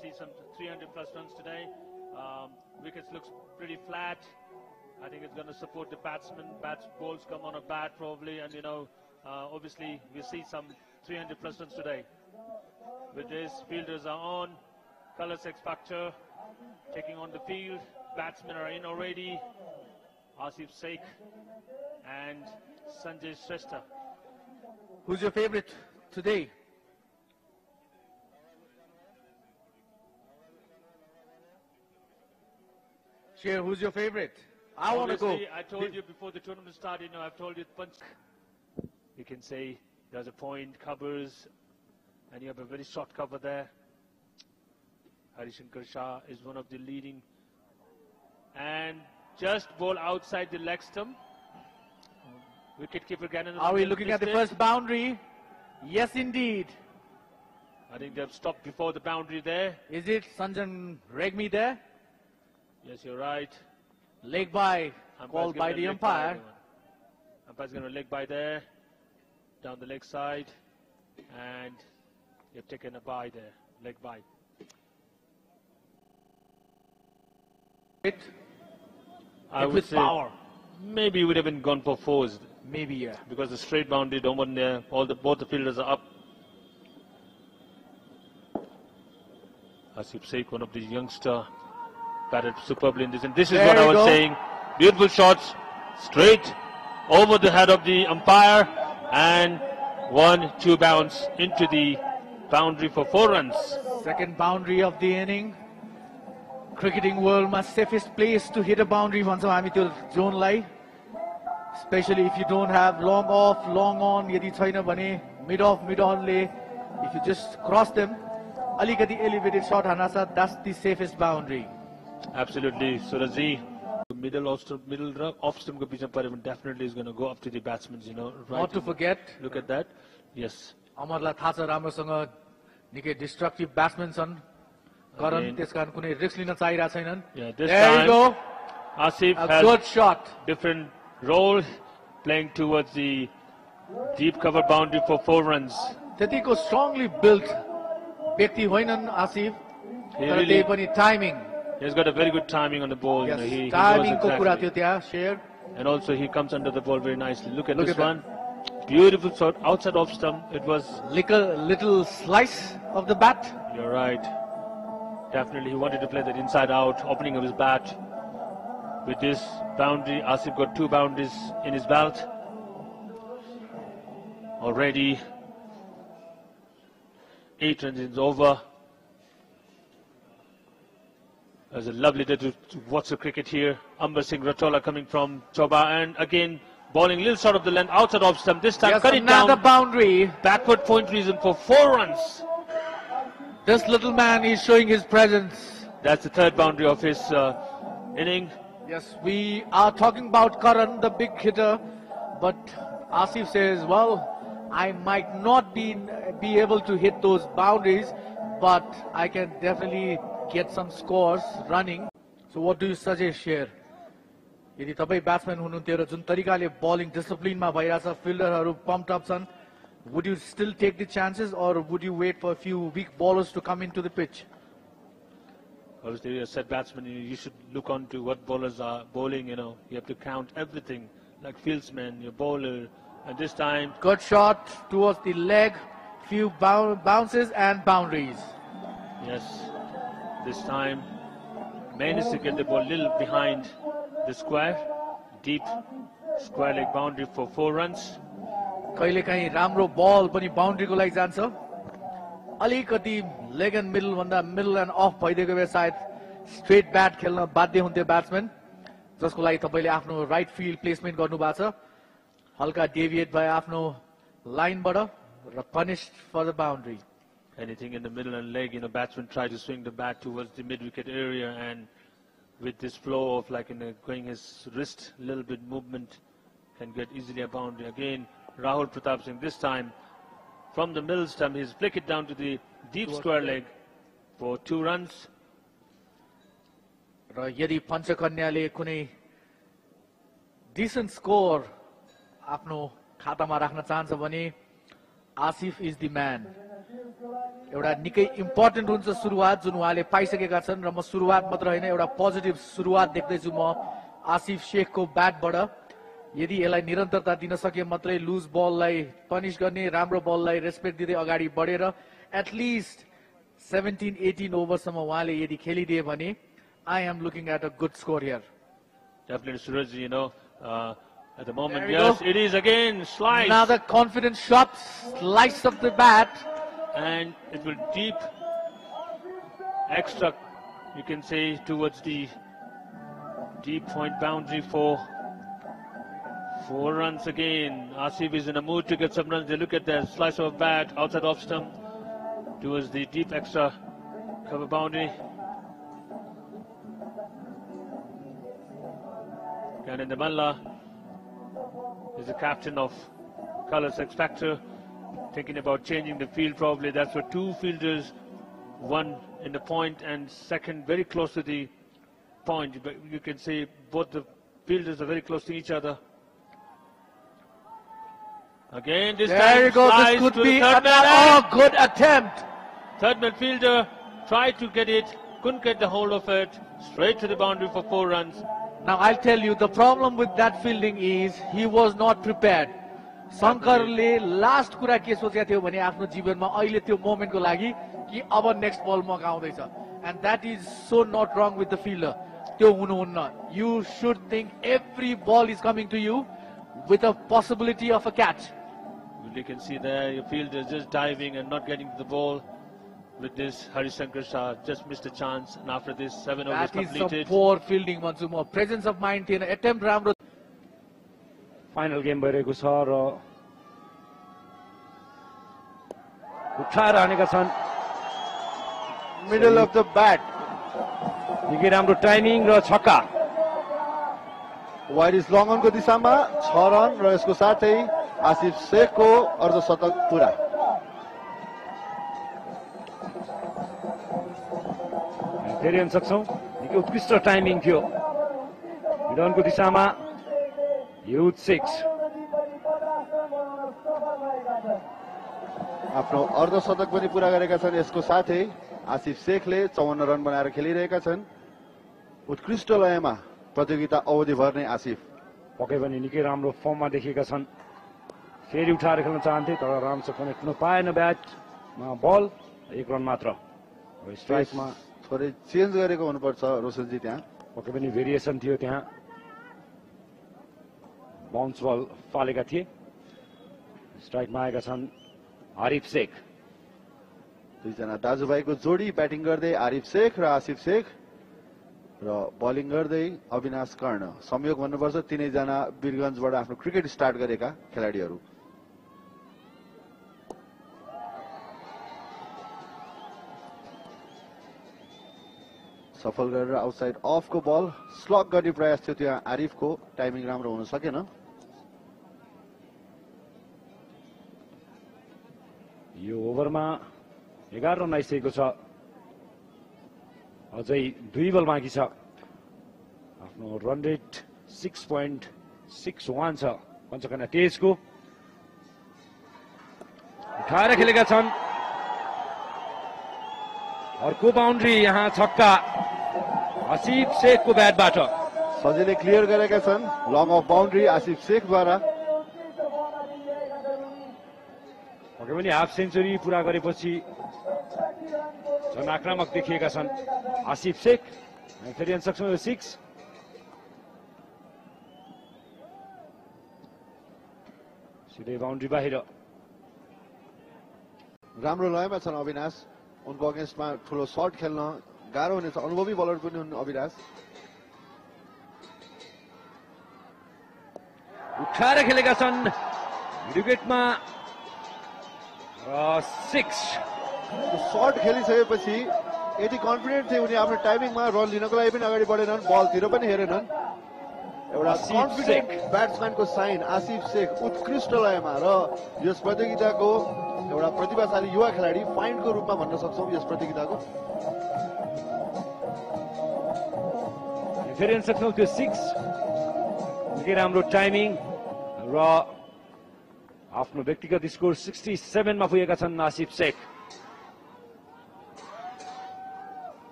see some 300 plus runs today. Wickets looks pretty flat. I think it's going to support the batsmen. Balls come on a bat probably, and obviously we see some 300 plus runs today. With this, fielders are on. Colours X Factor taking on the field. Batsmen are in already. Asif Sheikh and Sanjay Shrestha. Who's your favorite today? Sher, who's your favorite? I want to go. I told you before the tournament started, I've told you punch. You can say there's a point, covers, and you have a very short cover there. Harishankar Shah is one of the leading. And just ball outside the leg stump. Wicketkeeper Gannon. Are we looking at the first boundary? Yes, indeed. I think they've stopped before the boundary there. Is it Sanjan Regmi there? Yes, you're right. Leg by, called by the umpire. Umpire's going to leg by there, down the leg side, and they've taken a bye there, leg by. I would say power. Maybe would have been gone for fours. Maybe, yeah. Because the straight boundary, don't want there. Both the fielders are up. Asif Sheikh, one of the youngster, batted superbly in this. And this is what I was saying. Beautiful shots, straight over the head of the umpire, and 1-2 bounce into the boundary for 4 runs. Second boundary of the inning. Cricketing world my safest place to hit a boundary once I'm into zone line. Especially if you don't have long off, long on, yadi chaina bhane mid off, mid on le. If you just cross them, alikati elevated shot hanasa, that's the safest boundary. Absolutely, Surajji. Middle off stump definitely is going to go up to the batsmen, right. Not to forget. Look at that. Yes. Amarla थाहा छ राम्रोसँग निकै destructive batsman छन्. Karan त्यसकारण कुनै risk लिन चाहिरहेका छैनन्. There you go. Asif has good shot. Different role, playing towards the deep cover boundary for 4 runs. त्यतिको strongly built व्यक्ति होइनन् आसिफ. तर त्यही पनि timing. He's got a very good timing on the ball. Yes, timing को कुरा थियो त्यहाँ, Sher. And also he comes under the ball very nicely. Look at this one. Beautiful shot outside off stump. It was little slice of the bat. You're right. Definitely he wanted to play that inside out, opening of his bat. With this boundary, Asif got 2 boundaries in his belt. Already 8 runs is over. There's a lovely day to watch the cricket here. Amber Singh Ratola coming from Choba, and again bowling a little short of the length, outside off stump. This time cut it down. Another boundary. Backward point reason for 4 runs. This little man is showing his presence. That's the 3rd boundary of his inning. Yes, we are talking about Karan, the big hitter, but Asif says, well, I might not be able to hit those boundaries, but I can definitely get some scores running. So what do you suggest, Sher? यदि तपाई batsman हुनुहुन्थ्यो र जुन तरिकाले bowling डिसिप्लिनमा भइराछ, फिल्डरहरू pumped up छन्, would you still take the chances, or would you wait for a few weak bowlers to come into the pitch? Obviously, as said batsman, you should look on to what bowlers are bowling. You have to count everything, like fieldsman, your bowler, and this time good shot towards the leg, few bounces and boundaries. Yes, this time managed to get the ball a little behind the square, deep square leg boundary for 4 runs. कहिलेकाहीँ राम्रो बल पनि बाउन्ड्रीको लागि जान्छ. अलिकति leg and middle भन्दा middle and of भइदिएको भए सायद स्ट्रेट ब्याट खेल्न बाध्य हुन्थ्यो ब्याट्सम्यान, जसको लागि तपाईले आफ्नो राइट फिल्ड प्लेसमेन्ट गर्नुभएको छ. हल्का डेभिएट भए आफ्नो लाइनबाट र punished for the boundary. Anything in the middle and leg, batsmen try to swing the bat towards the mid-wicket area, and with this flow of going his wrist, a little bit movement, can get easily a boundary. Again, Rahul Pratap Singh, this time from the middle stump, he's flick it down to the deep square leg for 2 runs. र यदि पञ्चकन्याले कुनै decent score आफ्नो खातामा राख्न चाहन्छ भने Asif is the man. एउटा निकै इम्पोर्टेन्ट हुन्छ सुरुवात जुन उहाँले पाइसकेका छन् र म सुरुवात मात्र होइन एउटा पोजिटिभ सुरुवात देख्दैछु म आसिफ शेखको ब्याटबाट। यदि यसलाई निरन्तरता दिन सके मात्रै लुज बललाई पनिश गर्ने, राम्रो बललाई रेस्पेक्ट दिँदै अगाडि बढेर एटलिस्ट 17-18 ओभरसम्म उहाँले यदि खेलिदिए भने I am looking at a good score here. Definitely, Suraj, at the moment, yes, it is again slice. Another confident shot, slice of the bat. And it will deep extra, you can say, towards the deep point boundary for 4 runs again. Asif is in a mood to get some runs. They look at the slice of bat outside off stump towards the deep extra cover boundary. And Malla is the captain of Colours X Factor, thinking about changing the field probably. That's for 2 fielders, 1 in the point and second very close to the point. But you can say both the fielders are very close to each other. Again, this there you go. This could be another good attempt. Third man fielder tried to get it, couldn't get the hold of it. Straight to the boundary for 4 runs. Now I'll tell you, the problem with that fielding is he was not prepared. शङ्करले last कुरा के सोचेको थियो भने आफ्नो जीवनमा अहिले त्यो मोमेन्टको लागि कि अब नेक्स्ट बल मगाउँदैछ, and that is so not wrong with the fielder. त्यो हुनुहुन्न. You should think every ball is coming to you with a possibility of a catch. You can see there your fielder just diving and not getting to the ball. With this, Harisankar Shah just missed a chance, and after this 7 overs completed. That is some poor fielding, Mansumo. Presence of mind थिएन, attempt राम्रो. Final game भइरहेको छ र उठाएर हानेका छन्. Middle of the bat. निकै राम्रो timing र छक्का. Wide is long on को दिशामा 6 रन र यसको साथै आसिफ शेखको अर्धशतक पुरा. फेरि हेर्न सक्छौं निकै उत्कृष्ट टाइमिङ थियो. रनको दिशामा ह्युज 6. आफ्नो अर्धशतक पनि पुरा गरेका छन्. यसको साथै आसिफ शेखले 54 रन बनाएर खेलिरहेका छन्. उत्कृष्ट लयमा प्रतियोगिता अवधिभर नै आसिफ पक्कै पनि निकै राम्रो फर्ममा देखिएका छन्. फेरि उठाएर खेल्न चाहन्थे तर रामसँग कनेक्ट हुन पाएन. ब्याटमा बल 1 रन मात्र. स्ट्राइकमा थोरै चेन्ज गरेको हुनुपर्छ रोशनजी. त्यहाँ पक्कै पनि भेरिएसन थियो. त्यहाँ बाउन्स बल फालेका थिए. स्ट्राइकमा आएका छन् आरिफ शेख. दुईजना दाजुभाइको जोडी ब्याटिङ गर्दै आरिफ शेख र आसिफ शेख र बलिङ गर्दै अविनाश कर्ण. संयोग भन्नुपर्छ तीनैजना वीरगञ्जबाट आफ्नो क्रिकेट स्टार्ट गरेका खेलाडीहरू. सफल गरेर आउटसाइड अफको बल स्लग गर्ने प्रयास थियो त्यहाँ आरिफको. टाइमिङ राम्रो हुन सकेन. यो ओभरमा 11 रन आइसकेको छ. अझै 2 बल बाँकी छ. आफ्नो रन रेट 6.61 छ पञ्चकन्या तेजको. उठाएर खेलेका छन्. अर्को बाउन्ड्री. यहाँ छक्का आसिफ शेखको ब्याटबाट. सजिलै क्लियर गरेका छन्. लङ अफ बाउन्ड्री आसिफ शेखद्वारा. पक्कै पनि हाफ सेन्चुरी पुरा गरेपछि झन् आक्रामक देखिएका छन् आसिफ शेख. फेरि हेर्न सक्छौँ यो 6. सिधै बाउन्ड्री बाहिर. राम्रो लयमा छन् अविनाश. उनको अगेन्स्टमा ठुलो सर्ट खेल्न गाह्रो हुनेछ. अनुभवी बलर पनि हुन् अविनाश. उठाएर खेलेका छन् विकेटमा र 6. सर्ट खेलिसकेपछि यति कन्फिडेन्ट थिए उनी आफ्नो टाइमिङमा रन लिनको लागि पनि अगाडि बढेनन्. बलतिर पनि हेरेनन्. एउटा कन्फिडेन्ट ब्याट्सम्यानको साइन आसिफ शेख उत्कृष्ट लयमा. र यस प्रतियोगिताको एउटा प्रतिभाशाली युवा खेलाडी फाइन्डको रूपमा भन्न सक्छौँ यस प्रतियोगिताको. फेरि हेर्न सक्छौँ त्यो 6. निकै राम्रो टाइमिङ र आफ्नो व्यक्तिगत स्कोर 67 मा पुगेका छन् आसिफ शेख.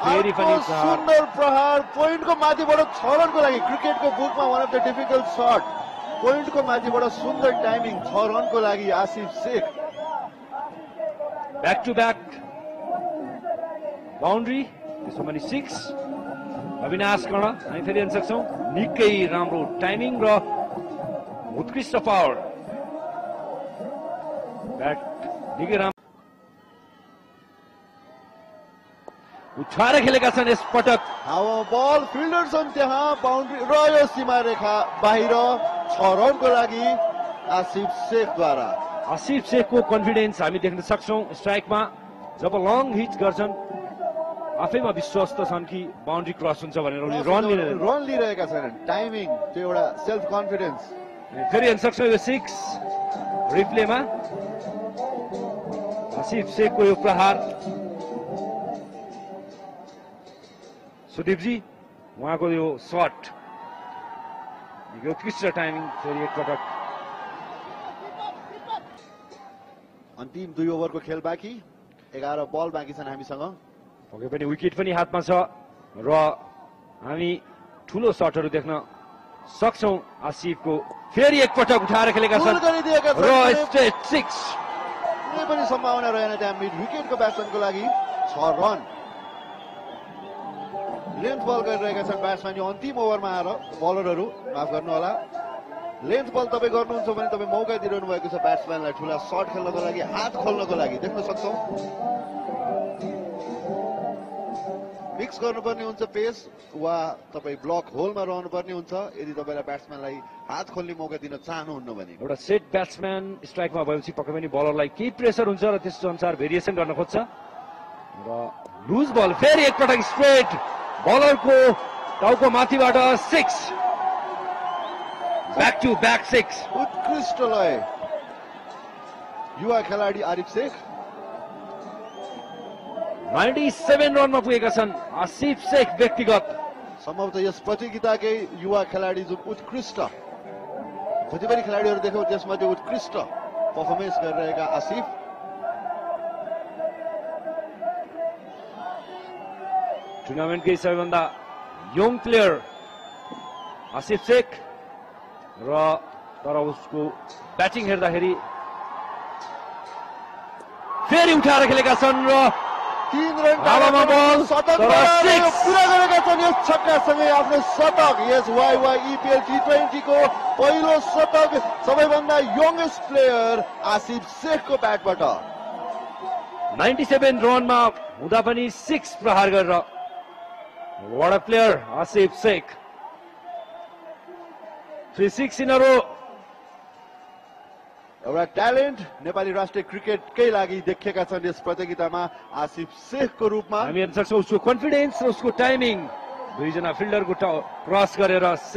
फेरि पनि अर्को सुन्दर प्रहार पोइन्टको माथिबाट 6 रनको लागि क्रिकेटको बुकमा one of the difficult shot पोइन्टको माथिबाट सुन्दर टाइमिङ 6 रनको लागि Aasif Sheikh back to back boundary त्यसो पनि 6 अविनाश कर्ण हामी फेरि हेर्न सक्छौँ निकै राम्रो टाइमिङ र उत्कृष्ट पावर ब्याट निकै राम्रो उछाएर खेलेका छन् यस पटक हावा बल फिल्डर छन् त्यहाँ बाउन्ड्री र यो सीमा रेखा बाहिर 6 रनको लागि आसिफ शेखद्वारा आसिफ शेखको कन्फिडेन्स हामी देख्न सक्छौँ स्ट्राइकमा जब लङ हिट गर्छन् आफैमा विश्वस्त छन् कि बाउन्ड्री क्रस हुन्छ भनेर उनी रन लिइरहेका छन् टाइमिङ त्यो एउटा सेल्फ कन्फिडेन्स फेरि हेर्न सक्छौँ यो 6 रिप्लेमा आसिफ शेखको यो प्रहार सुदीपजी उहाँको यो शट उत्कृष्ट टाइमिङ फेरि एकपटक अन्तिम 2 ओभरको खेल बाँकी 11 बल बाँकी छन् हामीसँग पक्कै पनि विकेट पनि हातमा छ र हामी ठुलो शटहरू देख्न सक्छौँ आसिफको फेरि एकपटक उठाएर खेलेका छन् र स्ट्रेट 6 कुनै पनि सम्भावना रहेन त्यहाँ मिड विकेटको ब्याट्सम्यानको लागि 6 रन लेन्थ बल गरिरहेका छन् ब्याट्सम्यान यो अन्तिम ओभरमा आएर बलरहरू माफ गर्नु होला लेन्थ बल तपाईँ गर्नुहुन्छ भने तपाईँ मौका दिइरहनु भएको छ ब्याट्सम्यानलाई ठुला शट खेल्नको लागि हात खोल्नको लागि देख्न सक्छौँ मिक्स गर्नुपर्ने हुन्छ पेस वा तपाईँ ब्लक होलमा रहनुपर्ने हुन्छ यदि तपाईँलाई ब्याट्सम्यानलाई हात खोल्ने मौका दिन चाहनुहुन्न भने एउटा सेट ब्याट्सम्यान स्ट्राइकमा भएपछि पक्कै पनि बलरलाई केही प्रेसर हुन्छ र त्यस अनुसार भेरिएसन गर्न खोज्छ र लुज बल फेरि एकपटक स्ट्रेट बलरको टाउको माथिबाट 6 ब्याक टु ब्याक 6 उत्कृष्ट लय युवा खेलाडी आरिफ शेख 97 रनमा पुगेका छन् आसिफ शेख व्यक्तिगत सम्भवतः यस प्रतियोगिताकै युवा खेलाडी जुन उत्कृष्ट जति पनि खेलाडीहरू देख्यौँ त्यसमध्ये उत्कृष्ट पर्फर्मेन्स गरिरहेका आसिफ टुर्नामेन्टकै सबैभन्दा यङ प्लेयर आसिफ शेख र तर उसको ब्याटिङ हेर्दाखेरि फेरि उठाएर खेलेका छन् र 3 रन हावामा बल शतक तर 6 पुरा गरेका छन् यस छक्कासँगै आफ्नो शतक यस YYEPL T20 को पहिलो शतक सबैभन्दा यंगेस्ट प्लेयर आसिफ शेखको ब्याटबाट 97 रनमा हुँदा पनि 6 प्रहार गरेर what a player Aasif Sheikh 3-6 in a row एउटा ट्यालेन्ट नेपाली राष्ट्रिय क्रिकेटकै लागि देखेका छन् यस प्रतियोगितामा आसिफ शेखको रूपमा हामी हेर्न सक्छौँ उसको कन्फिडेन्स र उसको टाइमिङ दुईजना फिल्डरको क्रस गरेर 6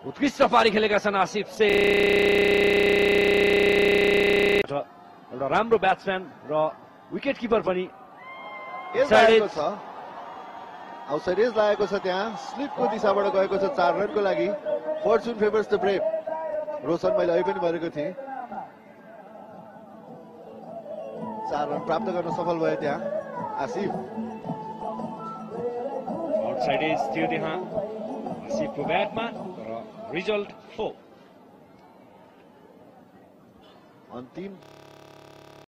उत्कृष्ट पारी खेलेका छन् आसिफ शेख एउटा राम्रो ब्याट्सम्यान र विकेट किपर पनि आउटसाइड एज लागेको छ त्यहाँ स्लिपको दिशाबाट गएको छ 4 रनको लागि fortune favours the brave Roshan मैले अहिले पनि भनेको थिएँ 4 रन प्राप्त गर्न सफल भयो त्यहाँ आसिफ आउटसाइड एज थियो त्यहाँ आसिफको ब्याटमा र रिजल्ट 4 अन्तिम